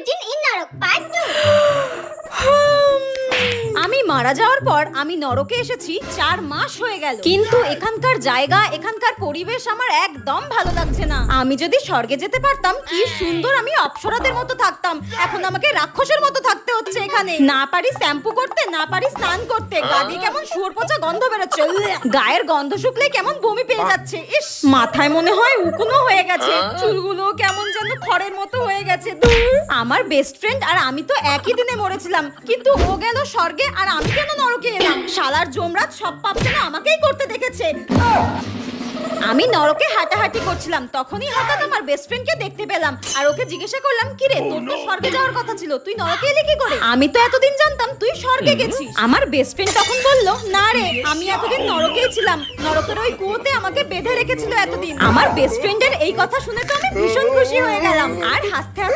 Written in Narok Part 2. আমি মারা যাওয়ার পর আমি নরকে এসেছি 4 মাস হয়ে গেল, কিন্তু এখানকার জায়গা, এখানকার পরিবেশ আমার একদম ভালো লাগছে না। আমি যদি স্বর্গে যেতে পারতাম কি সুন্দর আমি অপ্সরাদের মতো থাকতাম, এখন আমাকে রাক্ষসের মতো থাকতে হচ্ছে এখানে। না পারি শ্যাম্পু করতে, না পারি স্নান করতে, গা দিয়ে কেমন শুয়োর পচা গন্ধ বেরোচ্ছে, গায়ের গন্ধ শুকলে কেমন বমি পেয়ে যাচ্ছে, ইস মাথায় মনে হয় উকুনও হয়ে গেছে, চুলগুলো কেমন যেন খড়ের মতো হয়ে গেছে। আমার বেস্ট ফ্রেন্ড আর আমি তো একই দিনে মরেছিলাম, কিন্তু ও গেল স্বর্গে আর আমি কেন নরকে এলাম? শালার জমরাত সব পাপ যেন আমাকেই করতে দেখেছে। আমি নরকে হাঁটাহাঁটি করছিলাম, তখনই হঠাৎ আমার বেস্ট ফ্রেন্ডকে দেখতে পেলাম আর ওকে জিজ্ঞাসা করলাম, কি রে তোর তো স্বর্গে যাওয়ার কথা ছিল, তুই নরকে এলি কি করে? আমি তো এতদিন জানতাম তুই স্বর্গে গেছিস। আমার বেস্ট ফ্রেন্ড তখন বলল, না রে আমি এতদিন নরকেই ছিলাম, নরকের ওই কুয়োতে আমাকে বেঁধে রেখেছিল এতদিন। আমার বেস্ট ফ্রেন্ডের এই কথা শুনে তো আমি ভীষণ খুশি হয়ে গেলাম আর হাসতে